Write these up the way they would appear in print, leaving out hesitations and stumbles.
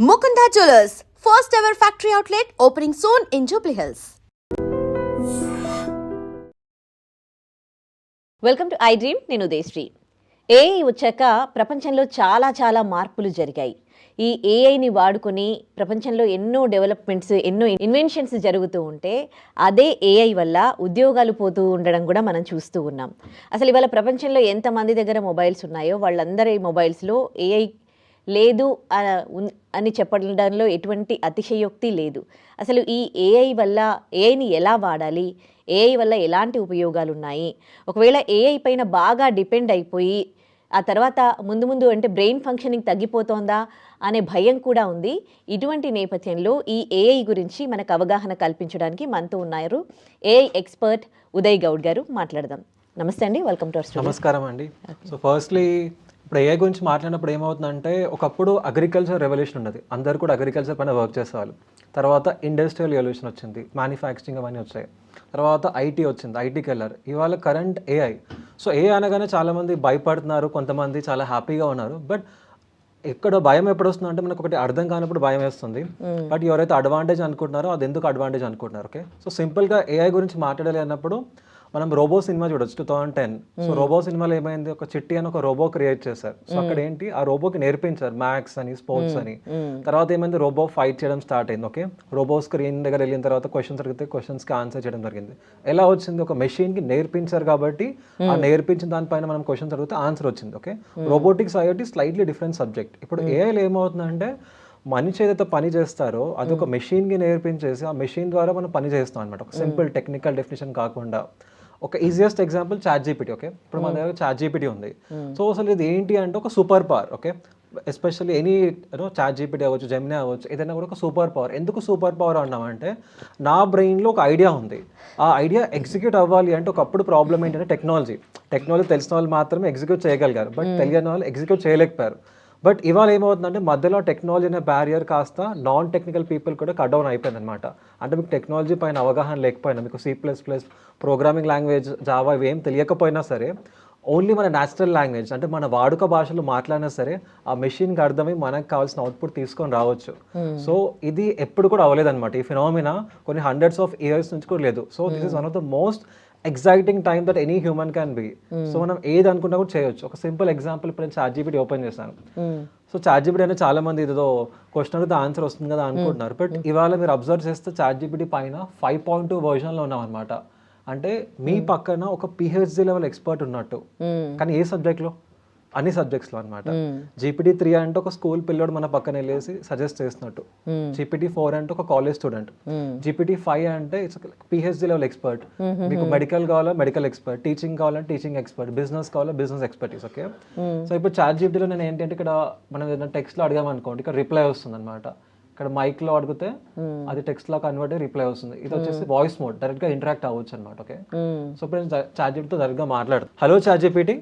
Mukunda Jewelers, first ever factory outlet opening soon in Jubilee Hills. Welcome to I dream. నేను Udayasri. AI వచ్చాక ప్రపంచంలో చాలా మార్పులు జరిగాయి. ఈ ఏఐని వాడుకొని ప్రపంచంలో ఎన్నో డెవలప్మెంట్స్, ఎన్నో ఇన్వెన్షన్స్ జరుగుతూ ఉంటే అదే ఏఐ వల్ల ఉద్యోగాలు పోతూ ఉండడం కూడా మనం చూస్తూ ఉన్నాం. అసలు ఇవాళ ప్రపంచంలో ఎంతమంది దగ్గర మొబైల్స్ ఉన్నాయో వాళ్ళందరి మొబైల్స్లో ఏఐ లేదు అని చెప్పడంలో ఎటువంటి అతిశయోక్తి లేదు. అసలు ఈ ఏఐ వల్ల ఏఐని ఎలా వాడాలి, ఏఐ వల్ల ఎలాంటి ఉపయోగాలు ఉన్నాయి, ఒకవేళ ఏఐ పైన బాగా డిపెండ్ అయిపోయి ఆ తర్వాత ముందు అంటే బ్రెయిన్ ఫంక్షనింగ్ తగ్గిపోతోందా అనే భయం కూడా ఉంది. ఇటువంటి నేపథ్యంలో ఈ ఏఐ గురించి మనకు అవగాహన కల్పించడానికి మనతో ఉన్నారు ఏఐ ఎక్స్పర్ట్ ఉదయ్ గౌడ్ గారు. మాట్లాడదాం. నమస్తే అండి, వెల్కమ్ టు అవర్ స్టూడియో. నమస్కారం అండి. సో ఫస్ట్లీ ఇప్పుడు ఏఐ గురించి మాట్లాడినప్పుడు ఏమవుతుందంటే, ఒకప్పుడు అగ్రికల్చర్ రెవల్యూషన్ ఉన్నది, అందరు కూడా అగ్రికల్చర్ పైన వర్క్ చేసేవాళ్ళు. తర్వాత ఇండస్ట్రియల్ రెవల్యూషన్ వచ్చింది, మ్యానుఫ్యాక్చరింగ్ అవన్నీ వచ్చాయి. తర్వాత ఐటీ వచ్చింది, ఐటీకి వెళ్ళారు. ఇవాళ కరెంట్ ఏఐ. సో ఏఐ అనగానే చాలామంది భయపడుతున్నారు, కొంతమంది చాలా హ్యాపీగా ఉన్నారు. బట్ ఎక్కడ భయం ఎప్పుడు వస్తుందంటే, మనకు ఒకటి అర్థం కానప్పుడు భయం వేస్తుంది. బట్ ఎవరైతే అడ్వాంటేజ్ అనుకుంటున్నారో అది ఎందుకు అడ్వాంటేజ్ అనుకుంటున్నారు. ఓకే, సో సింపుల్గా ఏఐ గురించి మాట్లాడాలి అన్నప్పుడు మనం రోబో సినిమా చూడొచ్చు, 2010. సో రోబో సినిమాలో ఏమైంది, ఒక చిట్టి అని ఒక రోబో క్రియేట్ చేశారు. సో అక్కడ ఏంటి, ఆ రోబోకి నేర్పించారు మ్యాథ్స్ అని, స్పోర్ట్స్ అని. తర్వాత ఏమైంది, రోబో ఫైట్ చేయడం స్టార్ట్ అయింది. ఓకే, రోబో స్క్రీన్ దగ్గర వెళ్ళిన తర్వాత క్వశ్చన్స్ అడిగితే క్వశ్చన్స్కి ఆన్సర్ చేయడం జరిగింది. ఎలా వచ్చింది, ఒక మెషిన్కి నేర్పించారు కాబట్టి ఆ నేర్పించిన దానిపైన మనం క్వశ్చన్స్ అడిగితే ఆన్సర్ వచ్చింది. Okay, robotics IoT slightly different subject. ఇప్పుడు ఏఐలో ఏమవుతుందంటే, మనిషి ఏదైతే పని చేస్తారో అది ఒక మెషిన్కి నేర్పించేసి ఆ మెషిన్ ద్వారా మనం పని చేస్తాం అనమాట. ఒక సింపుల్ టెక్నికల్ డెఫినేషన్ కాకుండా. ఒక easiest example ChatGPT. Okay, ఇప్పుడు మన దగ్గర చాట్ జీపీటీ ఉంది. సో అసలు ఇది ఏంటి అంటే ఒక super power. Okay, especially any ChatGPT అవ్వచ్చు, జెమినీ అవ్వచ్చు, ఏదైనా కూడా ఒక సూపర్ పవర్. ఎందుకు సూపర్ పవర్ అన్నామంటే, నా బ్రెయిన్లో ఒక ఐడియా ఉంది, ఆ ఐడియా ఎగ్జిక్యూట్ అవ్వాలి అంటే ఒకప్పుడు ప్రాబ్లం ఏంటంటే టెక్నాలజీ తెలిసిన వాళ్ళు మాత్రమే ఎగ్జిక్యూట్ చేయగలిగారు, బట్ తెలియని వాళ్ళు ఎగ్జిక్యూట్ చేయలేకపోయారు. బట్ ఇవాళ ఏమవుతుందంటే, మధ్యలో టెక్నాలజీ అనే బ్యారియర్ కాస్త నాన్ టెక్నికల్ పీపుల్ కూడా కట్ డౌన్ అయిపోయింది అనమాట. అంటే మీకు టెక్నాలజీ పైన అవగాహన లేకపోయినా, మీకు C++, ప్రోగ్రామింగ్ లాంగ్వేజ్, జావా ఇవి ఏం తెలియకపోయినా సరే, ఓన్లీ మన న్యాచురల్ లాంగ్వేజ్ అంటే మన వాడుక భాషలో మాట్లాడినా సరే ఆ మెషిన్కి అర్థమై మనకు కావాల్సిన అవుట్పుట్ తీసుకొని రావచ్చు. సో ఇది ఎప్పుడు కూడా అవ్వలేదన్నమాట. ఈ ఫినామినా కొన్ని హండ్రెడ్స్ ఆఫ్ ఇయర్స్ నుంచి కూడా లేదు. So this is one of the most exciting time that any human can be. So మనం ఏది అనుకున్నా కూడా చేయొచ్చు. ఒక సింపుల్ ఎగ్జాంపుల్, ఇప్పుడు నేను చాట్ జీపీటీ ఓపెన్ చేశాను. సో చాట్ జీపీటీ అనేది చాలా మంది ఏదో క్వశ్చన్ అడిగితే ఆన్సర్ వస్తుంది కదా అనుకుంటున్నారు. బట్ ఇవాళ మీరు అబ్జర్వ్ చేస్తే చాట్ జీపీటీ పైన 5.2 వర్షన్లో ఉన్నాం అనమాట. అంటే మీ పక్కన ఒక PhD లెవెల్ ఎక్స్పర్ట్ ఉన్నట్టు. కానీ ఏ సబ్జెక్ట్లో, అన్ని సబ్జెక్ట్స్లో అనమాట. GPT-3 అంటే ఒక స్కూల్ పిల్లోడు మన పక్కన వెళ్ళేసి సజెస్ట్ చేస్తున్నట్టు. GPT-4 అంటే ఒక కాలేజ్ స్టూడెంట్. GPT-5 అంటే ఇట్స్ PhD లెవెల్ ఎక్స్పర్ట్. మీకు మెడికల్ కావాలా మెడికల్ ఎక్స్పర్ట్, టీచింగ్ కావాలంటే టీచింగ్ ఎక్స్పర్ట్, బిజినెస్ కావాలా బిజినెస్ ఎక్స్పర్టీస్. ఓకే, సో ఇప్పుడు చాట్ జీపీటీలో నేను ఏంటంటే, ఇక్కడ మనం ఏదైనా టెక్స్ట్లో అడిగామనుకోండి, ఇక్కడ రిప్లై వస్తుంది అనమాట. ఇక్కడ మైక్లో అడిగితే అది టెక్స్ట్లో కన్వర్ట్ అయ్యి రిప్లై వస్తుంది. ఇది వచ్చేసి వాయిస్ మోడ్, డైరెక్ట్గా ఇంటరాక్ట్ అవ్వచ్చు అనమాట. ఓకే, సో ఇప్పుడు నేను చాట్ జీపీటీతో డైరెక్ట్గా మాట్లాడతాను. Hello ChatGPT.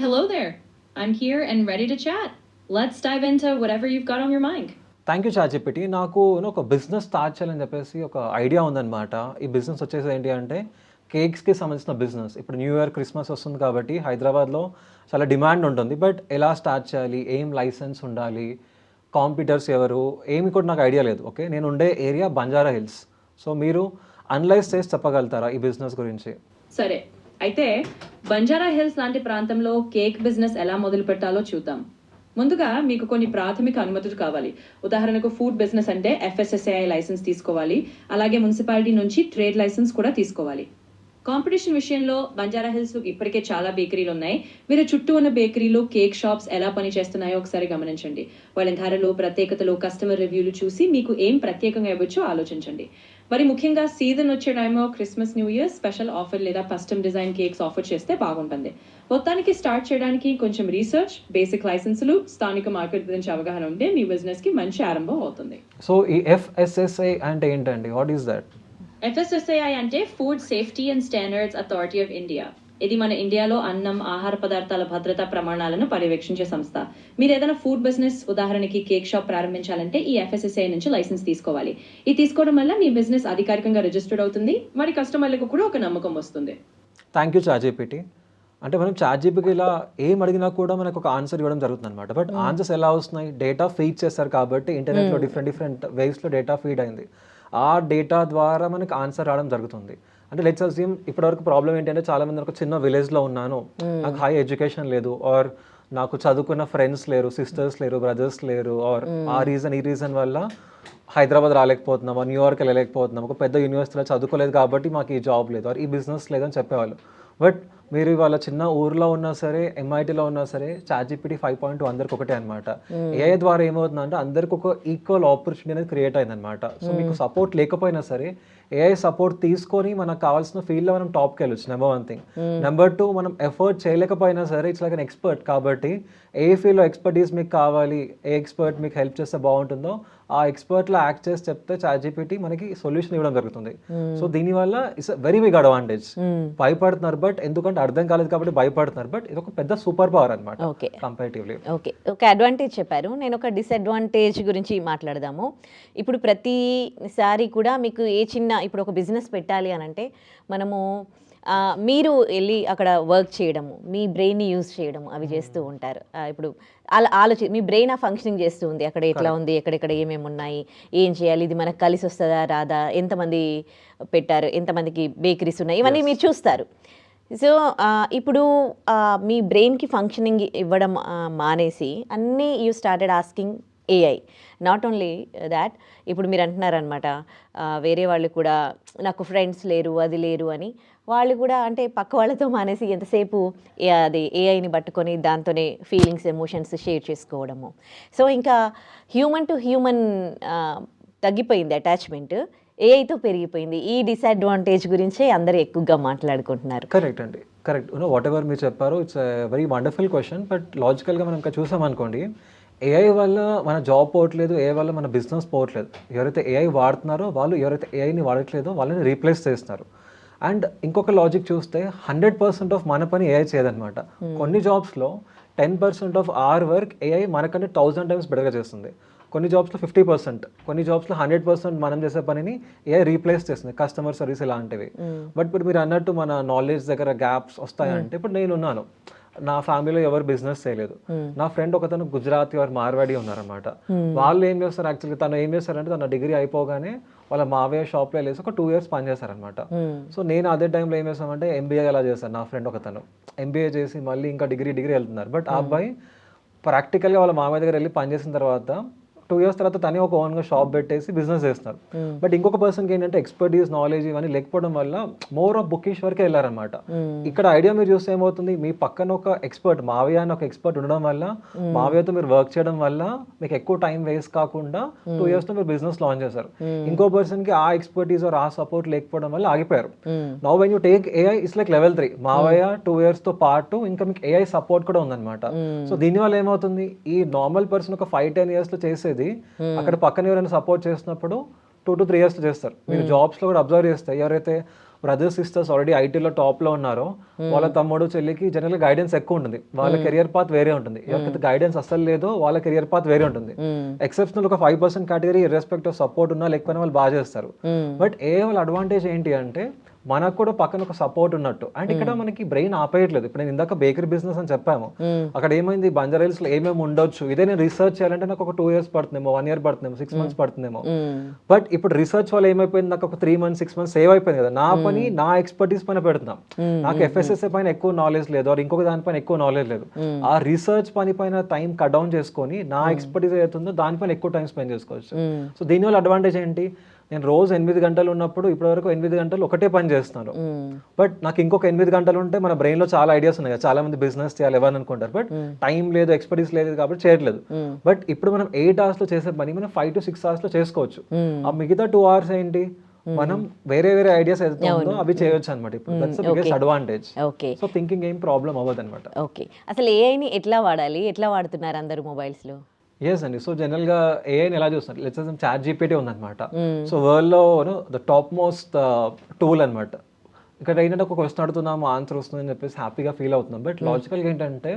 Hello there. I'm here and ready to chat. Let's dive into whatever you've got on your mind. Thank you ChatGPT. నాకు ఒక బిజినెస్ స్టార్ట్ చేయాలని చెప్పేసి ఒక ఐడియా ఉందన్నమాట. ఈ బిజినెస్ వచ్చేసి ఏంటి అంటే, కేక్స్కి సంబంధించిన బిజినెస్. ఇప్పుడు న్యూ ఇయర్, క్రిస్మస్ వస్తుంది కాబట్టి హైదరాబాద్లో చాలా డిమాండ్ ఉంటుంది. బట్ ఎలా స్టార్ట్ చేయాలి, ఏం లైసెన్స్ ఉండాలి, కాంపిటర్స్ ఎవరు, ఏమి కూడా నాకు ఐడియా లేదు. ఓకే, నేను ఉండే ఏరియా బంజారా హిల్స్. సో మీరు అనలైజ్ చేసి చెప్పగలుగుతారా ఈ బిజినెస్ గురించి? సరే, అయితే బంజారా హిల్స్ లాంటి ప్రాంతంలో కేక్ బిజినెస్ ఎలా మొదలు పెట్టాలో చూద్దాం. ముందుగా మీకు కొన్ని ప్రాథమిక అనుమతులు కావాలి. ఉదాహరణకు ఫుడ్ బిజినెస్ అంటే FSSAI లైసెన్స్ తీసుకోవాలి. అలాగే మున్సిపాలిటీ నుంచి ట్రేడ్ లైసెన్స్ కూడా తీసుకోవాలి. కాంపిటీషన్ విషయంలో బంజారా హిల్స్ ఇప్పటికే చాలా బేకరీలు ఉన్నాయి. మీరు చుట్టూ ఉన్న బేకరీలు, కేక్ షాప్స్ ఎలా పనిచేస్తున్నాయో ఒకసారి గమనించండి. వాళ్ళ ధరలు, ప్రత్యేకతలు, కస్టమర్ రివ్యూలు చూసి మీకు ఏం ప్రత్యేకంగా ఇవ్వచ్చో ఆలోచించండి. మరి ముఖ్యంగా సీజన్ వచ్చే టైంలో Christmas, new year special offer లేదా కస్టమ్ డిజైన్ కేక్స్ ఆఫర్ చేస్తే బాగుంటుంది. మొత్తానికి స్టార్ట్ చేయడానికి కొంచెం రీసెర్చ్, బేసిక్ లైసెన్సులు, స్థానిక మార్కెట్ గురించి అవగాహన ఉంటే మీ బిజినెస్ కి మంచి ఆరంభం అవుతుంది. సో ఈ FSSAI అంటే ఏంటండి, వాట్ ఈస్ దట్? FSSAI అంటే food safety and standards authority of India. ఇది మన ఇండియాలో అన్నం, ఆహార పదార్థాల భద్రతా ప్రమాణాలను పర్యవేక్షించే సంస్థ. మీరు ఏదైనా ఫుడ్ బిజినెస్, ఉదాహరణకి కేక్ షాప్ ప్రారంభించాలంటే ఈ FSSAI నుంచి లైసెన్స్ తీసుకోవాలి. ఇది తీసుకోవడం వల్ల మీ బిజినెస్ అధికారికంగా రిజిస్టర్డ్ అవుతుంది. మరి కస్టమర్లకు కూడా ఒక నమ్మకం వస్తుంది. Thank you ChatGPT. అంటే మనం చాట్ జీపీకి ఇలా ఏం అడిగినా కూడా మనకు ఒక ఆన్సర్ ఇవ్వడం జరుగుతుంది అనమాట. బట్ ఆన్సర్స్ ఎలా వస్తున్నాయి, డేటా ఫీడ్ చేస్తారు కాబట్టి ఇంటర్నెట్లో డిఫరెంట్ వేస్లో డేటా ఫీడ్ అయింది. ఆ డేటా ద్వారా మనకి ఆన్సర్ రావడం జరుగుతుంది. అంటే లెట్స్ అస్యూమ్ ఇప్పటివరకు ప్రాబ్లం ఏంటంటే చాలా మంది ఒక చిన్న విలేజ్లో ఉన్నాను, నాకు హై ఎడ్యుకేషన్ లేదు, ఆర్ నాకు చదువుకున్న ఫ్రెండ్స్ లేరు, సిస్టర్స్ లేరు, బ్రదర్స్ లేరు, ఆర్ ఈ రీజన్ వల్ల హైదరాబాద్ రాలేకపోతున్నాం, న్యూయార్క్ వెళ్ళలేకపోతున్నాం, ఒక పెద్ద యూనివర్సిటీలో చదువుకోలేదు కాబట్టి మాకు ఈ జాబ్ లేదు, ఆర్ ఈ బిజినెస్ లేదని చెప్పేవాళ్ళు. బట్ మీరు ఇవాళ చిన్న ఊర్లో ఉన్నా సరే, ఎంఐటీలో ఉన్నా సరే, ChatGPT 5.2 అందరికి ఒకటే అనమాట. ఏఐ ద్వారా ఏమవుతుందంటే అందరికి ఒక ఈక్వల్ ఆపర్చునిటీ అనేది క్రియేట్ అయిందనమాట. సో మీకు సపోర్ట్ లేకపోయినా సరే ఏఐ సపోర్ట్ తీసుకొని మనకు కావాల్సిన ఫీల్డ్లో మనం టాప్కి వెళ్ళొచ్చు. Number 1 thing. నెంబర్ 2, మనం ఎఫర్ట్ చేయలేకపోయినా సరే ఇట్స్ లైక్ అన్ ఎక్స్పర్ట్ కాబట్టి ఏ ఫీల్డ్లో ఎక్స్పర్టీస్ మీకు కావాలి, ఏ ఎక్స్పర్ట్ మీకు హెల్ప్ చేస్తే బాగుంటుందో ఆ ఎక్స్పర్ట్లో యాక్ట్ చేసి చెప్తే ChatGPT మనకి సొల్యూషన్ ఇవ్వడం జరుగుతుంది. సో దీనివల్ల ఇట్స్ వెరీ బిగ్ అడ్వాంటేజ్. భయపడుతున్నారు బట్ ఎందుకంటే అర్థం కాలేదు కాబట్టి భయపడుతున్నారు, బట్ ఇది ఒక పెద్ద సూపర్ పవర్ అనమాట కంపారిటివ్లీ. ఓకే, ఒక అడ్వాంటేజ్ చెప్పారు. నేను ఒక డిసడ్వాంటేజ్ గురించి మాట్లాడదాము. ఇప్పుడు ప్రతిసారి కూడా మీకు ఏ చిన్న ఇప్పుడు ఒక బిజినెస్ పెట్టాలి అని అంటే మనము మీరు వెళ్ళి అక్కడ వర్క్ చేయడము, మీ బ్రెయిన్ని యూజ్ చేయడము అవి చేస్తూ ఉంటారు. ఇప్పుడు అలా మీ బ్రెయిన్ ఆ ఫంక్షనింగ్ చేస్తూ ఉంది, అక్కడ ఎట్లా ఉంది, ఎక్కడెక్కడ ఏమేమి ఉన్నాయి, ఏం చేయాలి, ఇది మనకు కలిసి వస్తుందా రాదా, ఎంతమంది పెట్టారు, ఎంతమందికి బేకరీస్ ఉన్నాయి, ఇవన్నీ మీరు చూస్తారు. సో ఇప్పుడు మీ బ్రెయిన్కి ఫంక్షనింగ్ ఇవ్వడం మానేసి అన్నీ you started asking AI. Not only that, ఇప్పుడు మీరు అంటున్నారనమాట వేరే వాళ్ళు కూడా నాకు ఫ్రెండ్స్ లేరు, అది లేరు అని, వాళ్ళు కూడా అంటే పక్క వాళ్ళతో మానేసి ఎంతసేపు అది ఏఐని పట్టుకొని దాంతోనే ఫీలింగ్స్, ఎమోషన్స్ షేర్ చేసుకోవడము. సో ఇంకా హ్యూమన్ టు హ్యూమన్ తగ్గిపోయింది అటాచ్మెంట్, ఏఐతో పెరిగిపోయింది. ఈ డిసడ్వాంటేజ్ గురించే అందరూ ఎక్కువగా మాట్లాడుకుంటున్నారు. కరెక్ట్ అండి, కరెక్ట్. వాట్ ఎవర్ మీరు చెప్పారు, it's very wonderful question. But లాజికల్గా మనం ఇంకా చూసామనుకోండి, ఏఐ వల్ల మన జాబ్ పోవట్లేదు, ఏఐ వల్ల మన బిజినెస్ పోవట్లేదు. ఎవరైతే ఏఐ వాడుతున్నారో వాళ్ళు, ఎవరైతే ఏఐని వాడట్లేదో వాళ్ళని రీప్లేస్ చేస్తున్నారు. అండ్ ఇంకొక లాజిక్ చూస్తే 100% ఆఫ్ మన పని ఏఐ చేయదనమాట. కొన్ని జాబ్స్లో 10% ఆఫ్ అవర్ వర్క్ ఏఐ మనకంటే 1000 టైమ్స్ బెటర్గా చేస్తుంది. కొన్ని జాబ్స్లో 50%, కొన్ని జాబ్స్లో 100% మనం చేసే పనిని ఏఐ రీప్లేస్ చేస్తుంది, కస్టమర్ సర్వీస్ ఇలాంటివి. బట్ ఇప్పుడు మీరు అన్నట్టు మన నాలెడ్జ్ దగ్గర గ్యాప్స్ వస్తాయంటే, ఇప్పుడు నేనున్నాను, నా ఫ్యామిలీలో ఎవరు బిజినెస్ చేయలేదు, నా ఫ్రెండ్ ఒకతను గుజరాతీ వారు మార్వాడి ఉన్నారనమాట. వాళ్ళు ఏం చేస్తారు, యాక్చువల్గా తను ఏం చేస్తారంటే తన డిగ్రీ అయిపోగానే వాళ్ళ మావయ్య షాప్లో వెళ్ళేసి ఒక 2 years పనిచేస్తారనమాట. సో నేను అదే టైంలో ఏం చేస్తామంటే ఎంబీఏ అలా చేస్తాను. నా ఫ్రెండ్ ఒకతను ఎంబీఏ చేసి మళ్ళీ ఇంకా డిగ్రీ వెళ్తున్నారు. బట్ ఆ అబ్బాయి ప్రాక్టికల్గా వాళ్ళ మామయ్య దగ్గర వెళ్ళి పనిచేసిన తర్వాత 2 years తర్వాత తనే ఒక ఓన్గా షాప్ పెట్టేసి బిజినెస్ చేస్తున్నారు. బట్ ఇంకొక పర్సన్కి ఏంటంటే ఎక్స్పర్టీస్, నాలెడ్జ్ ఇవన్నీ లేకపోవడం వల్ల మోర్ ఆఫ్ బుకిష్ వరకే వెళ్ళారనమాట. ఇక్కడ ఐడియా మీరు చూస్తే ఏమవుతుంది, మీ పక్కన ఒక ఎక్స్పర్ట్, మావయ్య అని ఒక ఎక్స్పర్ట్ ఉండడం వల్ల, మావయ్యతో మీరు వర్క్ చేయడం వల్ల మీకు ఎక్కువ టైం వేస్ట్ కాకుండా 2 yearsలో మీరు బిజినెస్ లాంచ్ చేశారు. ఇంకో పర్సన్కి ఆ ఎక్స్పర్టీస్ ఆర్ ఆ సపోర్ట్ లేకపోవడం వల్ల ఆగిపోయారు. Now when you take AI it's like level 3. మావయ్య 2 yearsతో పాటు ఇంకా మీకు ఏఐ సపోర్ట్ కూడా ఉందన్నమాట. సో దీనివల్ల ఏమవుతుంది, ఈ నార్మల్ పర్సన్ ఒక 5-10 yearsలో చేసేది అక్కడ పక్కన ఎవరైనా సపోర్ట్ చేసినప్పుడు 2 to 3 years చేస్తారు. మీరు జాబ్స్ లో కూడా అబ్జర్వ్ చేస్తే ఎవరైతే బ్రదర్స్ సిస్టర్స్ ఆల్రెడీ ఐటీలో టాప్ లో ఉన్నారో వాళ్ళ తమ్ముడు చెల్లికి జనరల్ గైడెన్స్ ఎక్కువ ఉంటుంది, వాళ్ళ కెరియర్ పాత్ వేరే ఉంటుంది. ఎవరికైతే గైడెన్స్ అసలు లేదో వాళ్ళ కెరియర్ పాత్ వేరే ఉంటుంది. ఎక్సెప్షనల్ ఒక 5% కేటగిరీ ఇర్రెస్పెక్ట్ ఆఫ్ సపోర్ట్ ఉన్నా లేకపోయినా వాళ్ళు బాగా చేస్తారు. బట్ ఏ వాళ్ళ అడ్వాంటేజ్ ఏంటి అంటే మనకు కూడా పక్కన ఒక సపోర్ట్ ఉన్నట్టు. అండ్ ఇక్కడ మనకి బ్రెయిన్ ఆపేయట్లేదు. ఇప్పుడు నేను ఇందాక బేకరీ బిజినెస్ అని చెప్పాము, అక్కడ ఏమైంది, బంజారాహిల్స్ లో ఏమేమి ఉండొచ్చు, ఇదే నేను రీసెర్చ్ చేయాలంటే నాకు ఒక 2 years పడుతుందేమో, 1 year పడుతుందేమో, 6 months పడుతుందేమో. బట్ ఇప్పుడు రీసెర్చ్ వల్ల ఏమైపోయింది, నాకు ఒక 3 months 6 months సేవ్ అయిపోయింది కదా. నా పని నా ఎక్స్పర్టీస్ పైన పెడుతున్నాం. నాకు FSSA పైన ఎక్కువ నాలెడ్జ్ లేదు, ఆర్ ఇంకొక దానిపైన ఎక్కువ నాలెడ్జ్ లేదు. ఆ రీసెర్చ్ పని పైన టైం కట్ డౌన్ చేసుకొని నా ఎక్స్పర్టీస్ ఏదైతుందో దానిపైన ఎక్కువ టైం స్పెండ్ చేసుకోవచ్చు. సో దీనివల్ల అడ్వాంటేజ్ ఏంటి, నేను రోజు 8 గంటలు ఉన్నప్పుడు ఇప్పటి వరకు 8 గంటలు ఒకటే పని చేస్తున్నాను. బట్ నాకు ఇంకొక 8 గంటలు ఉంటే మన బ్రెయిన్ లో చాలా ఐడియాస్ ఉన్నాయి కదా, చాలా మంది బిజినెస్ చేయాలి ఎవరు అనుకుంటారు, బట్ టైం లేదు, ఎక్స్పర్టీస్ లేదు కాబట్టి చేయట్లేదు. బట్ ఇప్పుడు మనం 8 hours లో చేసే పని మనం 5 to 6 hours లో చేసుకోవచ్చు. ఆ మిగతా 2 hours ఏంటి, మనం వేరే ఐడియాస్ ఏదైతే ఉందో అవి చేయొచ్చు అనమాట. ఇప్పుడు that's the biggest advantage. So thinking ఏం ప్రాబ్లం అవ్వదు అనమాట. ఓకే, అసలు ఏఐని ఎట్లా వాడాలి, ఎట్లా వాడుతున్నారు అందరూ మొబైల్స్ లో? ఎస్ అండి. సో జనరల్గా ఏఐని ఎలా చూస్తున్నారు, లెట్స్ సే ChatGPT ఉందన్నమాట. సో వరల్డ్లో ద టాప్ మోస్ట్ టూల్ అనమాట. ఇక్కడ ఏంటంటే ఒక క్వశ్చన్ అడుగుతున్నాము, ఆన్సర్ వస్తుందని చెప్పేసి హ్యాపీగా ఫీల్ అవుతున్నాం. బట్ లాజికల్గా ఏంటంటే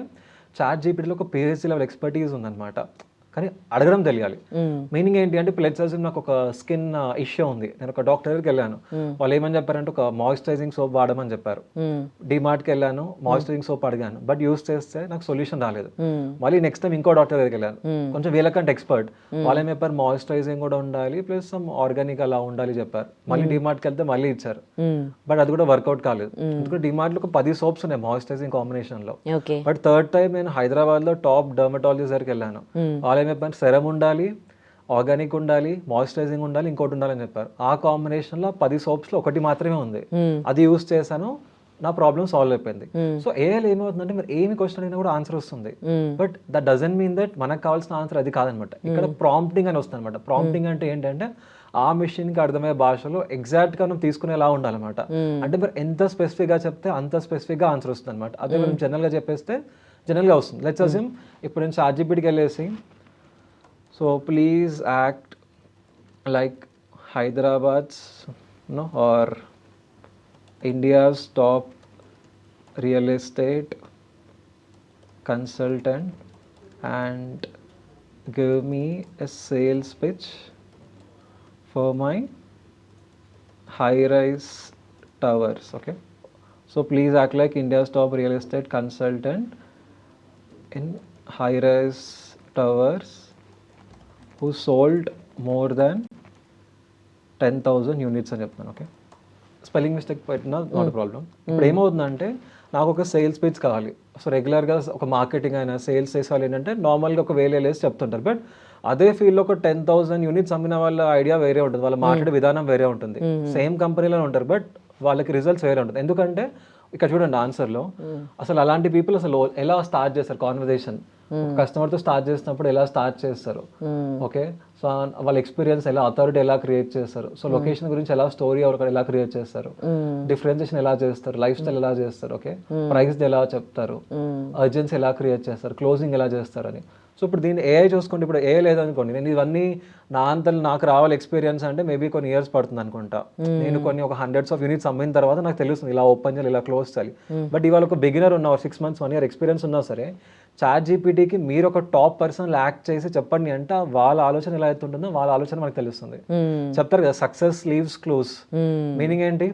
ChatGPTలో ఒక PhD లెవెల్ ఎక్స్పర్టీస్ ఉందన్నమాట. కానీ అడగడం తెలియాలి. మీనింగ్ ఏంటి అంటే ఇప్పుడు లెట్స్ అస్యూమ్ నాకు ఒక స్కిన్ ఇష్యూ ఉంది, నేను ఒక డాక్టర్ దగ్గరికి వెళ్ళాను, వాళ్ళు ఏమని చెప్పారంటే ఒక మాయిశ్చరైజింగ్ సోప్ వాడమని చెప్పారు. డిమార్ట్కి వెళ్ళాను, మాయిశ్చరైజింగ్ సోప్ అడిగాను, బట్ యూస్ చేస్తే నాకు సొల్యూషన్ రాలేదు. మళ్ళీ నెక్స్ట్ టైం ఇంకో డాక్టర్ దగ్గరికి వెళ్ళాను, కొంచెం వీళ్ళకంటే ఎక్స్పర్ట్, వాళ్ళు ఏం చెప్పారు మాయిశ్చరైజింగ్ కూడా ఉండాలి ప్లస్ సమ్ ఆర్గానిక్ అలా ఉండాలి చెప్పారు. మళ్ళీ డిమార్ట్కి వెళ్తే మళ్ళీ ఇచ్చారు, బట్ అది కూడా వర్కౌట్ కాలేదు. ఎందుకంటే డిమార్ట్లో ఒక 10 సోప్స్ ఉన్నాయి మాయిశ్చరైజింగ్ కాంబినేషన్ లో. బట్ థర్డ్ టైం నేను హైదరాబాద్ లో టాప్ డర్మటాలజిస్ట్ దగ్గరికి వెళ్ళాను, వాళ్ళు ఏం చెప్పారు సెరం ఉండాలి, ఆర్గానిక్ ఉండాలి, మాయిశ్చరైజింగ్ ఉండాలి, ఇంకోటి ఉండాలని చెప్పారు. ఆ కాంబినేషన్ లో 10 సోప్స్ లో ఒకటి మాత్రమే ఉంది, అది యూస్ చేశాను, నా ప్రాబ్లం సాల్వ్ అయిపోయింది. సో ఏఐలో ఏమవుతుందంటే మీరు ఏమి క్వశ్చన్ అయినా కూడా ఆన్సర్ వస్తుంది, but that doesn't mean that మనకు కావాల్సిన ఆన్సర్ అది కాదనమాట. ఇక్కడ ప్రాంప్టింగ్ అని వస్తుంది అనమాట. ప్రాంప్టింగ్ అంటే ఏంటంటే ఆ మెషిన్ కి అర్థమయ్యే భాషలో ఎగ్జాక్ట్ గా మనం తీసుకునేలా ఉండాలన్నమాట. అంటే మీరు ఎంత స్పెసిఫిక్ గా చెప్తే అంత స్పెసిఫిక్ గా ఆన్సర్ వస్తుంది అనమాట. అదే మనం జనరల్ గా చెప్పేస్తే జనరల్ గా వస్తుంది. లెట్స్ అస్యూమ్ ఇప్పుడు నేను ChatGPTకి వెళ్ళేసి so please act like Hyderabad's or India's top real estate consultant and give me a sales pitch for my high-rise towers. Okay, so please act like India's top real estate consultant in high-rise towers who sold more than 10,000 units అని చెప్తాను. Okay, spelling mistake పెట్టినా not problem. ఇప్పుడు ఏమవుతుందంటే నాకు ఒక sales pitch కావాలి. So రెగ్యులర్గా ఒక మార్కెటింగ్ అయినా సేల్స్ చేసే వాళ్ళు ఏంటంటే నార్మల్గా ఒక వేసి చెప్తుంటారు, బట్ అదే ఫీల్డ్లో ఒక 10,000 యూనిట్స్ అమ్మిన వాళ్ళ ఐడియా వేరే ఉంటుంది, వాళ్ళ మాట్లాడే విధానం వేరే ఉంటుంది. సేమ్ కంపెనీలో ఉంటారు, బట్ వాళ్ళకి రిజల్ట్స్ వేరే ఉంటుంది. ఎందుకంటే ఇక్కడ చూడండి ఆన్సర్లో అసలు అలాంటి పీపుల్ అసలు ఎలా స్టార్ట్ చేస్తారు కాన్వర్జేషన్, కస్టమర్తో స్టార్ట్ చేసినప్పుడు ఎలా స్టార్ట్ చేస్తారు. ఓకే, సో వాళ్ళ ఎక్స్పీరియన్స్ ఎలా, అథారిటీ ఎలా క్రియేట్ చేస్తారు, సో లొకేషన్ గురించి ఎలా, స్టోరీ ఎవరికైనా ఎలా క్రియేట్ చేస్తారు, డిఫరెన్షియేషన్ ఎలా చేస్తారు, లైఫ్ స్టైల్ ఎలా చేస్తారు, ఓకే ప్రైస్ ఎలా చెప్తారు, అర్జెన్సీ ఎలా క్రియేట్ చేస్తారు, క్లోజింగ్ ఎలా చేస్తారు అని. సో ఇప్పుడు దీన్ని ఏఐ చూసుకుంటే ఇప్పుడు ఏఐ లేదనుకోండి, నేను ఇవన్నీ నా అంతలు నాకు రావాలి ఎక్స్పీరియన్స్ అంటే మేబీ కొన్ని ఇయర్స్ పడుతుంది అనుకుంటా. నేను కొన్ని ఒక 100s of units అమ్మిన తర్వాత నాకు తెలుస్తుంది ఇలా ఓపెన్ చేయాలి, ఇలా క్లోజ్ చేయాలి. బట్ ఇవాళ ఒక బిగినర్ ఉన్న 6 months 1 year ఎక్స్పీరియన్స్ ఉన్నా సరే ChatGPTకి మీరు ఒక టాప్ పర్సన్ యాక్ట్ చేసి చెప్పండి అంటే వాళ్ళ ఆలోచన ఎలా అయితే ఉంటుందో వాళ్ళ ఆలోచన మనకు తెలుస్తుంది. చెప్తారు కదా సక్సెస్ లీవ్స్ క్లూస్. మీనింగ్ ఏంటి,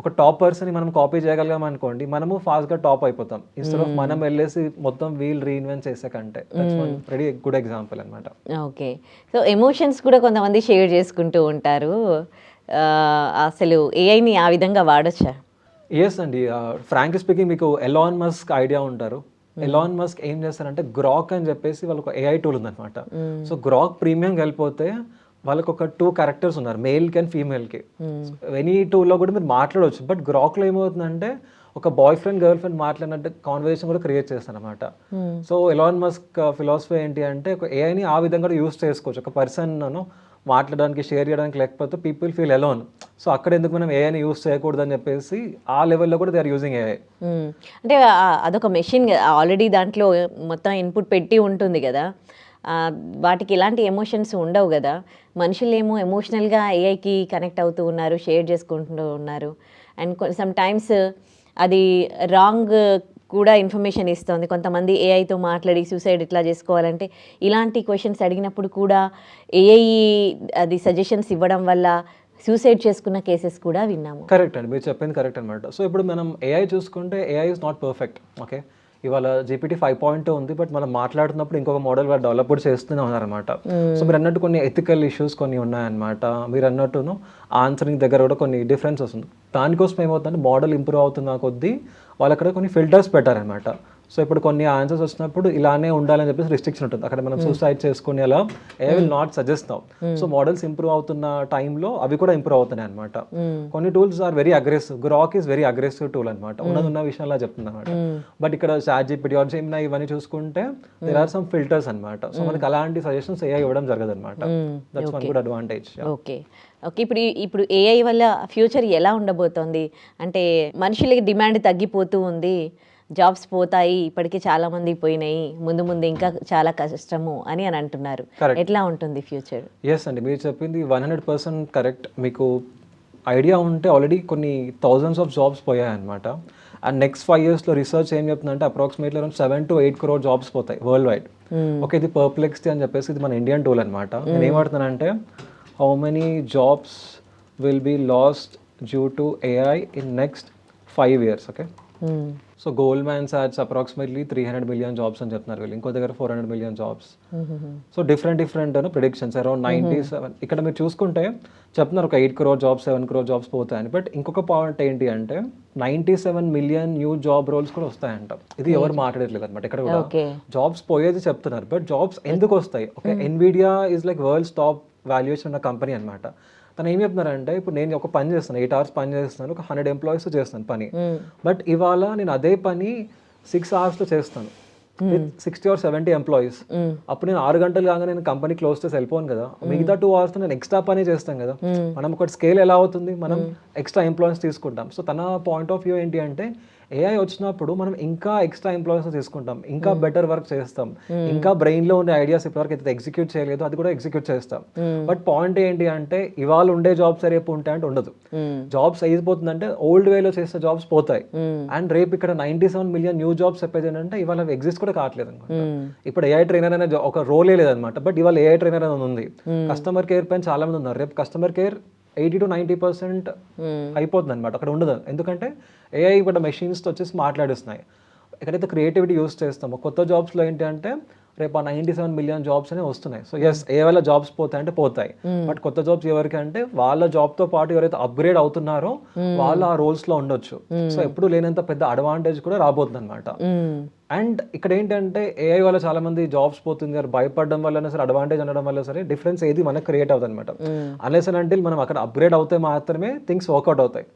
ఒక టాప్ పర్సన్ మనం కాపీ చేయగలిగాం అనుకోండి, మనము ఫాస్ట్ గా టాప్ అయిపోతాం. ఇన్స్టెడ్ ఆఫ్ మనం వెళ్ళేసి మొత్తం వీల్ రీఇన్వెంట్ చేసే కంటే. వెరీ గుడ్ ఎగ్జాంపుల్ అనమాట. ఓకే, సో ఎమోషన్స్ కూడా కొంతమంది షేర్ చేసుకుంటూ ఉంటారు, అసలు ఏఐని ఆ విధంగా వాడొచ్చా? ఎస్ అండి, ఫ్రాంక్లీ స్పీకింగ్ మీకు ఎలాన్ మస్క్ ఐడియా ఉంటారు. ఎలాన్ మస్క్ ఏం చేస్తారంటే గ్రాక్ అని చెప్పేసి వాళ్ళకు ఏఐ టూల్ ఉందన్నమాట. సో గ్రాక్ ప్రీమియంకి వెళ్ళిపోతే వాళ్ళకి ఒక 2 క్యారెక్టర్స్ ఉన్నారు, మేల్కి అండ్ ఫీమేల్కి. ఎనీ టూల్లో కూడా మీరు మాట్లాడవచ్చు, బట్ గ్రాక్లో ఏమవుతుందంటే ఒక బాయ్ ఫ్రెండ్ గర్ల్ ఫ్రెండ్ మాట్లాడినట్టు కాన్వర్సేషన్ కూడా క్రియేట్ చేస్తాను అనమాట. సో ఎలాన్ మస్క్ ఫిలాసఫీ ఏంటి అంటే ఒక ఏఐని ఆ విధంగా యూస్ చేసుకోవచ్చు. ఒక పర్సన్ మాట్లాడడానికి, షేర్ చేయడానికి, లేకపోతే పీపుల్ ఫీల్ అలోన్. సో అక్కడ ఎందుకు మనం ఏఐని యూస్ చేయకూడదు అని చెప్పేసి ఆ లెవెల్లో కూడా దే ఆర్ యూజింగ్ ఏఐ. అంటే అదొక మెషిన్ ఆల్రెడీ దాంట్లో మొత్తం ఇన్పుట్ పెట్టి ఉంటుంది కదా, వాటికి ఎలాంటి ఎమోషన్స్ ఉండవు కదా. మనుషులేమో ఎమోషనల్గా ఏఐకి కనెక్ట్ అవుతూ ఉన్నారు, షేర్ చేసుకుంటూ ఉన్నారు. అండ్ సమ్ టైమ్స్ అది రాంగ్ కూడా ఇన్ఫర్మేషన్ ఇస్తుంది. కొంతమంది ఏఐతో మాట్లాడి సూసైడ్ ఇట్లా చేసుకోవాలంటే ఇలాంటి క్వశ్చన్స్ అడిగినప్పుడు కూడా ఏఐ అది సజెషన్స్ ఇవ్వడం వల్ల సూసైడ్ చేసుకున్న కేసెస్ కూడా విన్నాము. కరెక్ట్ అండి, మీరు చెప్పింది కరెక్ట్ అనమాట. సో ఇప్పుడు మనం ఏఐ చూసుకుంటే AI is not perfect. Okay, ఇవాళ GPT 5.2 ఉంది, బట్ మనం మాట్లాడుతున్నప్పుడు ఇంకొక మోడల్ వాళ్ళు డెవలప్ కూడా చేస్తూనే ఉన్నారనమాట. సో మీరు అన్నట్టు కొన్ని ఎథికల్ ఇష్యూస్ కొన్ని ఉన్నాయన్నమాట. మీరు అన్నట్టును ఆన్సరింగ్ దగ్గర కూడా కొన్ని డిఫరెన్స్ వస్తుంది. దానికోసం ఏమవుతుందంటే మోడల్ ఇంప్రూవ్ అవుతున్న కొద్దీ వాళ్ళు అక్కడ కొన్ని ఫిల్టర్స్ పెట్టారనమాట. సో ఇప్పుడు కొన్ని ఆన్సర్స్ వచ్చినప్పుడు ఇలానే ఉండాలని చెప్పేసి రిస్ట్రిక్షన్ ఉంటుంది. అక్కడ మనం సూసైడ్ చేసుకుని అలా I will not suggest now. So models improve అవుతున్న టైంలో అవి కూడా ఇంప్రూవ్ అవుతున్నాయి అనమాట. కొన్ని tools are very aggressive. Grok is very aggressive tool అనమాట, ఉన్న విషయాలు చెప్తుంది అనమాట. బట్ ఇక్కడ ChatGPT ఆర్ Gemini ఇవన్నీ చూసుకుంటే దేర్ ఆర్ సమ్ ఫిల్టర్స్ అనమాట. సో మనకి అలాంటి సజెషన్స్ ఏఐ ఇవ్వడం జరగదు అనమాట. That's one good advantage. Okay okay, ఇప్పుడు ఏఐ వల్ల ఫ్యూచర్ ఎలా ఉండబోతోంది? అంటే మనుషులకి డిమాండ్ తగ్గిపోతూ ఉంది, జాబ్స్ పోతాయి, ఇప్పటికే చాలా మంది పోయినాయి, ముందు ముందు ఇంకా చాలా కష్టము అని అంటున్నారు. ఎట్లా ఉంటుంది ఫ్యూచర్? ఎస్ అండి, మీరు చెప్పింది 100% కరెక్ట్. మీకు ఐడియా ఉంటే ఆల్రెడీ కొన్ని థౌజండ్స్ ఆఫ్ జాబ్స్ పోయాయి అనమాట. అండ్ నెక్స్ట్ 5 yearsలో రీసెర్చ్ ఏం చెప్తుందంటే approximately around 7 to 8 crore jobs పోతాయి వరల్డ్ వైడ్. ఓకే, ఇది పర్ప్లెక్సిటీ అని చెప్పేసి ఇది మన ఇండియన్ టూల్ అనమాట. నేను ఏమంటున్నానంటే how many jobs will be lost due to AI in next 5 years. Okay, so Goldman సాట్స్ అప్రాక్సిమేట్లీ 300 million జాబ్స్ అని చెప్తున్నారు వీళ్ళు, ఇంకో దగ్గర 400 million jobs. So different predictions around 97. ఇక్కడ మీరు చూసుకుంటే చెప్తున్నారు ఒక 8 crore జాబ్స్ 7 crore జాబ్స్ పోతాయని. బట్ ఇంకొక పాయింట్ ఏంటి అంటే 97 million న్యూ జాబ్ రోల్స్ కూడా వస్తాయంట. ఇది ఎవరు మాట్లాడట్లేదు అనమాట. ఇక్కడ కూడా జాబ్స్ పోయేది చెప్తున్నారు, బట్ జాబ్స్ ఎందుకు వస్తాయి? Okay, Nvidia is like world's top valuation ఉన్న కంపెనీ అనమాట. తను ఏం చెప్తున్నారంటే ఇప్పుడు నేను ఒక పని చేస్తాను, 8 hours పని చేస్తున్నాను, ఒక 100 employees చేస్తాను పని. బట్ ఇవాళ నేను అదే పని 6 hours చేస్తాను విత్ 60 or 70 employees. అప్పుడు నేను 6 గంటలు కాగా నేను కంపెనీ క్లోజ్ చేసి వెళ్ళిపోను కదా. మిగతా 2 hours నేను ఎక్స్ట్రా పని చేస్తాను కదా. మనం ఒకటి స్కేల్ ఎలా అవుతుంది, మనం ఎక్స్ట్రా ఎంప్లాయీస్ తీసుకుంటాం. సో తన పాయింట్ ఆఫ్ వ్యూ ఏంటి అంటే ఏఐ వచ్చినప్పుడు మనం ఇంకా ఎక్స్ట్రా ఎంప్లాయీస్ తీసుకుంటాం, ఇంకా బెటర్ వర్క్ చేస్తాం, ఇంకా బ్రెయిన్ లో ఉండే ఐడియాస్ ఇప్పటివరకు అయితే ఎగ్జిక్యూట్ చేయలేదు అది కూడా ఎగ్జిక్యూట్ చేస్తాం. బట్ పాయింట్ ఏంటి అంటే ఇవాళ ఉండే జాబ్స్ రేపు ఉంటాయి అంటే ఉండదు. జాబ్స్ అయిపోతుందంటే ఓల్డ్ వేలో చేసే జాబ్స్ పోతాయి. అండ్ రేపు ఇక్కడ 97 million న్యూ జాబ్స్ చెప్పేది ఏంటంటే ఇవాళ ఎగ్జిస్ట్ కూడా కావట్లేదు అనమాట. ఇప్పుడు ఏఐ ట్రైనర్ అనే ఒక రోలే లేదనమాట. బట్ ఇవాళ ఏఐ ట్రైనర్ అనేది ఉంది. కస్టమర్ కేర్ పైన చాలా మంది ఉన్నారు. రేపు కస్టమర్ కేర్ 80 to 90% అయిపోతుంది అనమాట, అక్కడ ఉండదు. ఎందుకంటే ఏఐ ఇప్పుడు మెషిన్స్తో వచ్చేసి మాట్లాడిస్తున్నాయి. ఎక్కడైతే క్రియేటివిటీ యూస్ చేస్తామో కొత్త జాబ్స్లో ఏంటి అంటే రేపు ఆ 97 million జాబ్స్ అనేవి వస్తున్నాయి. సో ఎస్, ఏ వల్ల జాబ్స్ పోతాయి అంటే పోతాయి. బట్ కొత్త జాబ్స్ ఎవరికి అంటే వాళ్ళ జాబ్తో పాటు ఎవరైతే అప్గ్రేడ్ అవుతున్నారో వాళ్ళు ఆ రోల్స్లో ఉండొచ్చు. సో ఎప్పుడు లేనంత పెద్ద అడ్వాంటేజ్ కూడా రాబోతుంది అనమాట. అండ్ ఇక్కడ ఏంటంటే ఏఐ వల్ల చాలా మంది జాబ్స్ పోతుంది గారు భయపడడం వల్ల సరే, అడ్వాంటేజ్ అనడం వల్ల సరే డిఫరెన్స్ ఏది మనకు క్రియేట్ అవుతుంది అనమాట. అన్లెస్ అండ్ అంటిల్ మనం అక్కడ అప్గ్రేడ్ అవుతే మాత్రమే థింగ్స్ వర్కౌట్ అవుతాయి.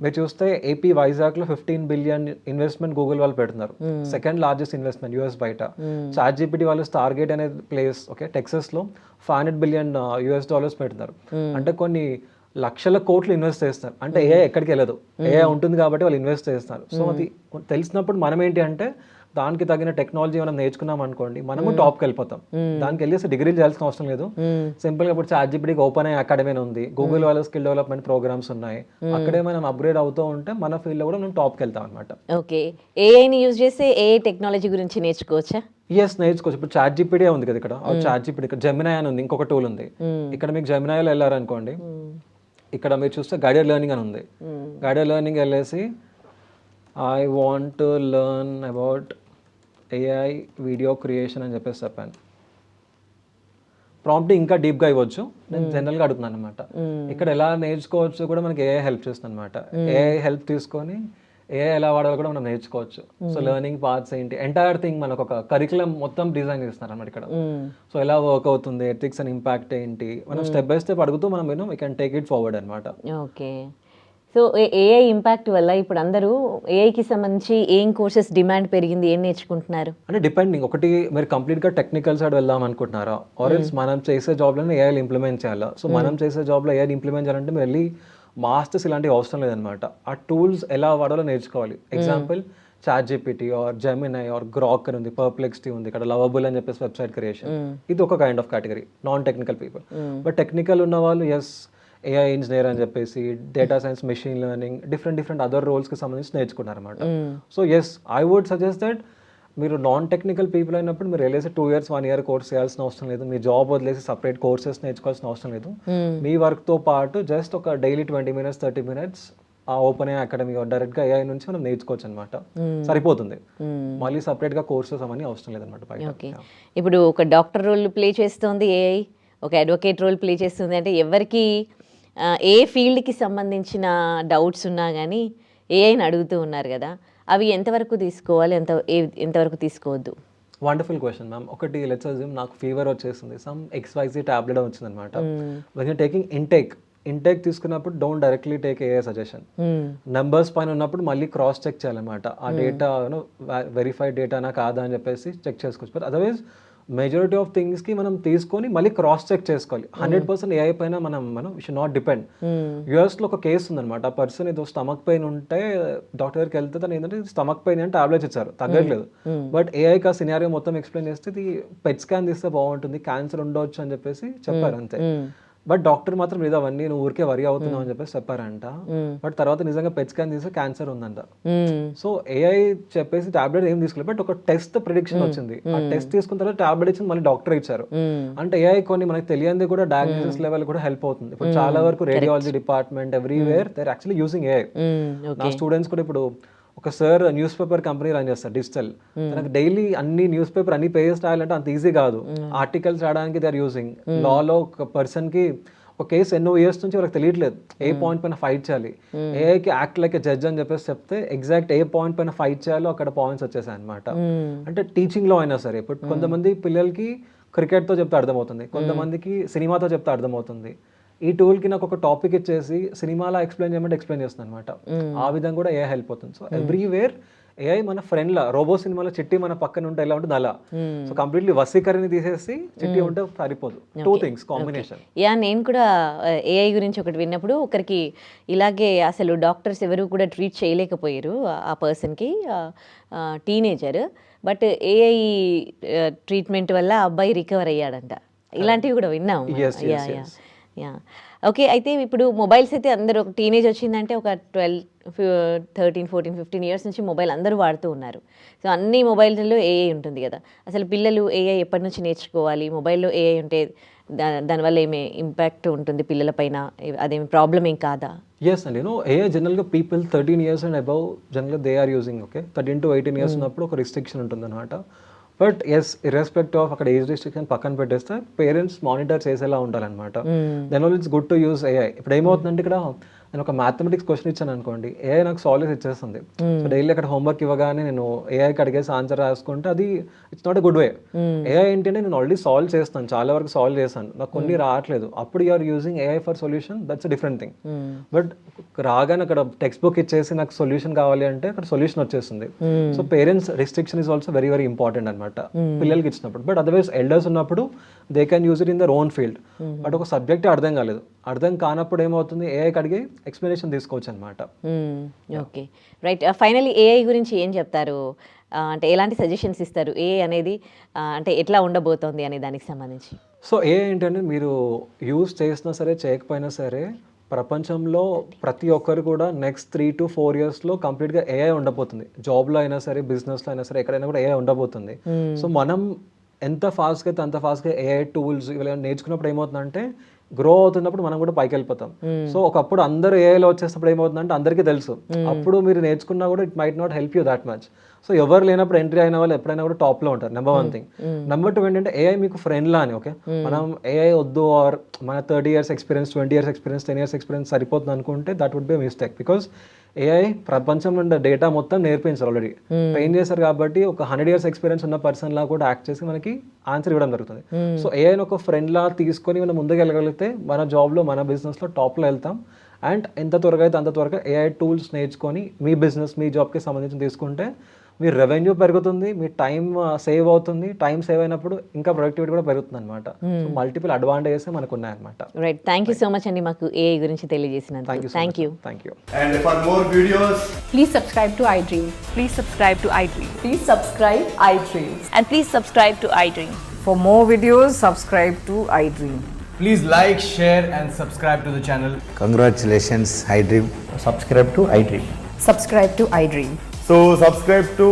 మీరు చూస్తే ఏపీ వైజాగ్ లో 15 billion ఇన్వెస్ట్మెంట్ గూగుల్ వాళ్ళు పెడుతున్నారు. సెకండ్ లార్జెస్ట్ ఇన్వెస్ట్మెంట్ యూఎస్ బయట. చాట్ జీపీటీ వాళ్ళు స్టార్గేట్ అనే ప్లేస్ ఓకే టెక్సస్ లో $500 billion పెడుతున్నారు. అంటే కొన్ని లక్షల కోట్లు ఇన్వెస్ట్ చేస్తారు. అంటే ఏఐ ఎక్కడికి వెళ్ళదు, ఏఐ ఉంటుంది కాబట్టి వాళ్ళు ఇన్వెస్ట్ చేస్తారు. సో అది తెలిసినప్పుడు మనం ఏంటి అంటే దానికి తగిన టెక్నాలజీ మనం నేర్చుకున్నాం అనుకోండి, మనము టాప్కి వెళ్ళిపోతాం. దానికి వెళ్ళేసి డిగ్రీలు చేయాల్సిన అవసరం లేదు. సింపుల్ గా ఇప్పుడు చాట్ జీపీటీకి ఓపెన్ అయ్యే అకాడమీ ఉంది, గూగుల్ వాళ్ళ స్కిల్ డెవలప్మెంట్ ప్రోగ్రామ్స్ ఉన్నాయి. అక్కడే మనం అప్గ్రేడ్ అవుతూ ఉంటే మన ఫీల్డ్ లో కూడా మనం టాప్కి వెళ్తాం అనమాట. ఓకే, ఏఐని యూజ్ చేసి ఏఐ టెక్నాలజీ గురించి నేర్చుకోవచ్చా? ఎస్, నేర్చుకోవచ్చు. ఇప్పుడు చాట్ జీపీటీ ఉంది కదా, ఇక్కడ చాట్ జీపీటీ, ఇక్కడ జెమినాయ్ అని ఉంది, ఇంకొక టూల్ ఉంది. ఇక్కడ మీకు జెమినాయ్లో వెళ్ళారనుకోండి, ఇక్కడ మీరు చూస్తే గైడెడ్ లెర్నింగ్ అని ఉంది. గైడెడ్ లెర్నింగ్ వెళ్ళేసి I want to learn about AI video creation అని చెప్పేసి చెప్పాను. ప్రాంప్ట్ ఇంకా డీప్గా ఇవ్వచ్చు, నేను జనరల్గా అడుగుతున్నాను అనమాట. ఇక్కడ ఎలా నేర్చుకోవచ్చు కూడా మనకి ఏఐ హెల్ప్ చేస్తుంది అనమాట. ఏఐ హెల్ప్ తీసుకొని ఏఐ ఎలా వాడాలో కూడా మనం నేర్చుకోవచ్చు. సో లెర్నింగ్ పార్ట్స్ ఏంటి, ఎంటైర్ థింగ్ మనకు ఒక కరికులం మొత్తం డిజైన్ చేస్తున్నారు అనమాట ఇక్కడ. సో ఎలా వర్క్ అవుతుంది, ఎథిక్స్ అండ్ ఇంపాక్ట్ ఏంటి, మనం స్టెప్ బై స్టెప్ అడుగుతూ మనం we can take it forward అనమాట. ఓకే, సో ఏఐ ఇంపాక్ట్ వల్ల ఇప్పుడు అందరూ ఏఐకి సంబంధించి ఏం కోర్సెస్ డిమాండ్ పెరిగింది, ఏం నేర్చుకుంటున్నారు అంటే డిపెండింగ్. ఒకటి మీరు కంప్లీట్గా టెక్నికల్ సైడ్ వెళ్దాం అనుకుంటున్నారా, ఆర్ ఎల్స్ మనం చేసే జాబ్లో ఏఐ ఇంప్లిమెంట్ చేయాలా. సో మనం చేసే జాబ్లో ఏఐ ఇంప్లిమెంట్ చేయాలంటే మీరు వెళ్ళి మాస్టర్స్ ఇలాంటివి అవసరం లేదనమాట. ఆ టూల్స్ ఎలా వాడాలో నేర్చుకోవాలి. Example ChatGPT or Gemini or Grok అని ఉంది, పర్ప్లెక్సిటీ ఉంది, ఇక్కడ లవబుల్ అని చెప్పేసి వెబ్సైట్ క్రియేషన్. ఇది ఒక kind of category non technical people. But technical ఉన్న వాళ్ళు ఎస్ ఏఐ ఇంజనీర్ అని చెప్పేసి data science, machine learning, different other రోల్స్కి సంబంధించి నేర్చుకున్నారు అనమాట. So yes, I would suggest that మీరు నాన్ టెక్నికల్ పీపుల్ అయినప్పుడు మీరు వెళ్ళేసి 2 years 1 year కోర్స్ చేయాల్సిన అవసరం లేదు. మీ జాబ్ వదిలేసి సపరేట్ కోర్సెస్ నేర్చుకోవాల్సిన అవసరం లేదు. మీ వర్క్తో పాటు జస్ట్ ఒక డైలీ 20 minutes 30 minutes ఆ ఓపెన్ అయ్యే అకాడమీ డైరెక్ట్గా ఏఐ నుంచి మనం నేర్చుకోవచ్చు అనమాట. సరిపోతుంది, మళ్ళీ సపరేట్గా కోర్సెస్ అవన్నీ అవసరం లేదనమాట బయట. ఓకే, ఇప్పుడు ఒక డాక్టర్ రోల్ ప్లే చేస్తుంది ఏఐ, ఒక అడ్వకేట్ రోల్ ప్లే చేస్తుంది. అంటే ఎవరికి ఏ ఫీల్డ్కి సంబంధించిన డౌట్స్ ఉన్నా కానీ ఏఐని అడుగుతూ ఉన్నారు కదా, అవి ఎంతవరకు తీసుకోవాలి, ఎంతవరకు తీసుకోవద్దు? Wonderful question ma'am. ఒకటి లెట్స్ అజ్యూమ్ నాకు ఫీవర్ వచ్చేసింది, సమ్ XYZ టాబ్లెట్ వచ్చింది అనమాట. వెన్ యూ టేకింగ్ ఇంటేక్ తీసుకున్నప్పుడు don't directly take AI suggestion. Numbers పైన ఉన్నప్పుడు మళ్ళీ క్రాస్ చెక్ చేయాలన్నమాట. ఆ డేటా వెరిఫైడ్ డేటానా కాదా అని చెప్పేసి చెక్ చేసుకోవచ్చు. బట్ అదర్వైజ్ మెజారిటీ ఆఫ్ థింగ్స్కి మనం తీసుకొని మళ్ళీ క్రాస్ చెక్ చేసుకోవాలి. 100% ఏఐ పైన మనం షుడ్ నాట్ డిపెండ్. యూఎస్లో ఒక కేసు ఉందన్నమాట. ఆ పర్సన్ ఏదో స్టమక్ పెయిన్ ఉంటే డాక్టర్ దగ్గరికి వెళ్తే తను ఏంటంటే స్టమక్ పెయిన్ అని టాబ్లెట్స్ ఇచ్చారు, తగ్గట్లేదు. బట్ ఏఐకి ఆ సినారియో మొత్తం ఎక్స్ప్లెయిన్ చేస్తే ఇది పెట్ స్కాన్ తీస్తే బాగుంటుంది, క్యాన్సర్ ఉండవచ్చు అని చెప్పేసి చెప్పారు అంతే. బట్ డాక్టర్ మాత్రం లేదు అవన్నీ నువ్వు ఊరికే వరి అవుతున్నావు అని చెప్పేసి చెప్పారంట. బట్ తర్వాత నిజంగా పెట్ స్కాన్ తీస్తే క్యాన్సర్ ఉందంట. సో ఏఐ చెప్పేసి టాబ్లెట్ ఏం తీసుకోలేదు, బట్ ఒక టెస్ట్ ప్రిడిక్షన్ వచ్చింది. ఆ టెస్ట్ తీసుకున్న తర్వాత టాబ్లెట్ ఇచ్చి మళ్ళీ డాక్టర్ ఇచ్చారు. అంటే ఏఐ కొన్ని మనకి తెలియంది కూడా డయాగ్నోసిస్ లెవెల్ కూడా హెల్ప్ అవుతుంది. ఇప్పుడు చాలా వరకు radiology department everywhere they are actually using AI. నా స్టూడెంట్స్ కూడా ఇప్పుడు ఒక sir newspaper company run చేస్తారు డిజిటల్. తనకు డైలీ అన్ని న్యూస్ పేపర్ అన్ని పేజెస్ రాయాలంటే అంత ఈజీ కాదు. ఆర్టికల్స్ రాయడానికి దే ఆర్ యూజింగ్. లాలో ఒక పర్సన్ కి ఒక కేసు ఎన్నో ఇయర్స్ నుంచి వాళ్ళకి తెలియట్లేదు ఏ పాయింట్ పైన ఫైట్ చేయాలి. ఏఐకి యాక్ట్ లైక్ ఎ జడ్జ్ అని చెప్పేసి చెప్తే ఎగ్జాక్ట్ ఏ పాయింట్ పైన ఫైట్ చేయాలో అక్కడ పాయింట్స్ వచ్చేసాయి అనమాట. అంటే టీచింగ్ లో అయినా సరే ఇప్పుడు కొంతమంది పిల్లలకి క్రికెట్ తో చెప్తే అర్థమవుతుంది, కొంతమందికి సినిమాతో చెప్తే అర్థమవుతుంది. ఈ టూల్ కి నాకు ఒక టాపిక్ ఇచ్చేసి సినిమాలో ఎక్స్ప్లెయిన్ చేయమంటే ఎక్స్ప్లెయిన్ చేస్తుంది అనమాట. ఆ విధంగా కూడా ఏఐ హెల్ప్ అవుతుంది. సో ఎవ్రీవేర్ ఏఐ మన ఫ్రెండ్ లా. రోబో సినిమాలో చిట్టి మన పక్కన ఉంటే ఎలా ఉంటుంది అలా. సో కంప్లీట్లీ వసీకరణని తీసేసి చిట్టి ఉంటే సరిపోదు. Two things combination. యా, నేను కూడా ఏఐ గురించి ఒకటి విన్నప్పుడు ఒకరికి ఇలాగే అసలు డాక్టర్స్ ఎవరు కూడా ట్రీట్ చేయలేకపోయారు ఆ పర్సన్కి, టీనేజర్. బట్ ఏఐ ట్రీట్మెంట్ వల్ల ఆ అబ్బాయి రికవర్ అయ్యాడంట. ఇలాంటివి కూడా విన్నాము. Yeah, okay. అయితే ఇప్పుడు మొబైల్స్ అయితే అందరూ ఒక టీనేజ్ వచ్చిందంటే ఒక 13, 14, 15 ఇయర్స్ నుంచి మొబైల్ అందరూ వాడుతూ ఉన్నారు. సో అన్ని మొబైల్స్లో ఏఐ ఉంటుంది కదా. అసలు పిల్లలు ఏఐ ఎప్పటి నుంచి నేర్చుకోవాలి? మొబైల్లో ఏఐ ఉంటే దానివల్ల ఏమి ఇంపాక్ట్ ఉంటుంది పిల్లల పైన? అదేమి ప్రాబ్లం ఏం కాదా? ఎస్ అండి. ఏఐ జనరల్గా పీపుల్ 13 years అండ్ అబౌవ్ జనరల్గా they are using. Okay, 13 to 18 years ఉన్నప్పుడు ఒక రిస్ట్రిక్షన్ ఉంటుంది అనమాట. బట్ ఎస్, ఇర్రెస్పెక్టివ్ ఆఫ్ అక్కడ ఏజ్ రిస్ట్రిక్షన్ పక్కన పెట్టేస్తే పేరెంట్స్ మానిటర్ చేసేలా ఉండాలన్నమాట. Then all it's good to use AI. ఇప్పుడు ఏమవుతుందంటే ఇక్కడ నేను ఒక మ్యాథమెటిక్స్ క్వశ్చన్ ఇచ్చాను అనుకోండి, ఏఐ నాకు సాల్వ్ చేసి ఇచ్చేస్తుంది. సో డైలీ అక్కడ హోంవర్క్ ఇవ్వగానే నేను ఏఐకి అడిగేసి ఆన్సర్ రాసుకుంటే అది it's not a good way. AI ఏంటంటే నేను ఆల్రెడీ సాల్వ్ చేస్తాను, చాలా వరకు సాల్వ్ చేస్తాను, నాకు కొన్ని రావట్లేదు. అప్పుడు you are using AI for solution, that's a different thing. But రాగానే అక్కడ టెక్స్ట్ బుక్ ఇచ్చేసి నాకు సొల్యూషన్ కావాలి అంటే అక్కడ సొల్యూషన్ వచ్చేస్తుంది. So parents restriction is also very very important అనమాట పిల్లలకి ఇచ్చినప్పుడు. బట్ అదర్వైజ్ ఎల్డర్స్ ఉన్నప్పుడు they can use it in their own field. But ఒక సబ్జెక్ట్ అర్థం కాలేదు, అర్థం కానప్పుడు ఏమవుతుంది, ఏఐకి అడిగి ఎక్స్ప్లెనేషన్ తీసుకోవచ్చు అనమాట. Okay, right. ఫైనల్లీ ఏఐ గురించి ఏం చెప్తారు? అంటే ఎలాంటి సజెషన్స్ ఇస్తారు? ఏఐ అనేది అంటే ఎట్లా ఉండబోతోంది అనే దానికి సంబంధించి. సో ఏఐ ఏంటంటే మీరు యూజ్ చేసినా సరే చేయకపోయినా సరే ప్రపంచంలో ప్రతి ఒక్కరు కూడా నెక్స్ట్ 3 to 4 yearsలో కంప్లీట్గా ఏఐ ఉండబోతుంది. జాబ్లో అయినా సరే, బిజినెస్లో అయినా సరే, ఎక్కడైనా కూడా ఏఐ ఉండబోతుంది. సో మనం ఎంత ఫాస్ట్గా అయితే అంత ఫాస్ట్గా ఏఐ టూల్స్ ఇవి నేర్చుకున్నప్పుడు ఏమవుతుందంటే గ్రో అవుతున్నప్పుడు మనం కూడా పైకి వెళ్ళిపోతాం. సో ఒకప్పుడు అందరూ ఏఐలో వచ్చేటప్పుడు ఏమవుతుందంటే అందరికీ తెలుసు, అప్పుడు మీరు నేర్చుకున్నా కూడా it might not help you that much. So ఎవరు లేనప్పుడు ఎంట్రీ అయిన వాళ్ళు ఎప్పుడైనా కూడా టాప్ లో ఉంటారు. Number 1 thing. నెంబర్ 2 ఏంటంటే ఏఐ మీకు ఫ్రెండ్ లా అని. ఓకే, మనం ఏఐ వద్దు ఆర్ మన 30 years experience, 20 years experience, 10 years experience సరిపోతుంది అనుకుంటే that would be mistake. Because AI ప్రపంచంలో ఉండే డేటా మొత్తం నేర్పించారు, ఆల్రెడీ ట్రైన్ చేశారు. కాబట్టి ఒక 100 years ఎక్స్పీరియన్స్ ఉన్న పర్సన్ లా కూడా యాక్ట్ చేసి మనకి ఆన్సర్ ఇవ్వడం జరుగుతుంది. సో ఏఐని ఒక ఫ్రెండ్ లా తీసుకొని మనం ముందుకు వెళ్ళగలిగితే మన జాబ్లో, మన బిజినెస్లో టాప్లో వెళ్తాం. అండ్ ఎంత త్వరగా అయితే అంత త్వరగా ఏఐ టూల్స్ నేర్చుకొని మీ బిజినెస్, మీ జాబ్కి సంబంధించి తీసుకుంటే మీ రెవెన్యూ పెరుగుతుంది, మీ టైం సేవ్ అవుతుంది. టైం సేవ్ అయినప్పుడు ఇంకా ప్రొడక్టివిటీ కూడా పెరుగుతుంది అనమాట. మల్టిపుల్ అడ్వాంటేజెస్ మనకు ఉన్నాయన్నమాట. Right, thank you so much అండి మాకు ఏఐ గురించి తెలియజేసినందుకు. Thank you. And for more videos, Please subscribe to iDream. Please subscribe to iDream. Please subscribe iDream. And please subscribe to iDream. For more videos, subscribe to iDream. please like, share and subscribe to the channel. Congratulations, iDream. Subscribe to iDream. Subscribe to iDream. So subscribe to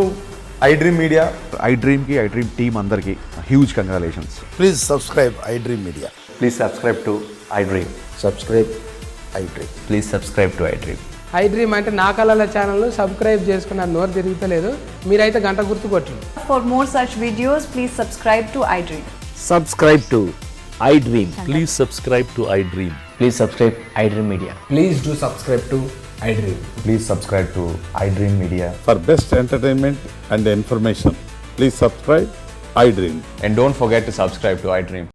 iDream Media. iDream ki iDream team andarki huge congratulations. Please subscribe iDream Media. Please subscribe to iDream. Subscribe iDream. Please subscribe to iDream. iDream అంటే నా కళల channel subscribe చేసుకున్న నోరు తిరుగుతలేదు, మీరైతే గంట గుర్తు కొట్టండి. For more such videos, please subscribe to iDream. Subscribe to iDream. Please subscribe to iDream. Please subscribe iDream Media. Please do subscribe to iDream. Please subscribe to iDream Media. For best entertainment and information, please subscribe iDream. And don't forget to subscribe to iDream.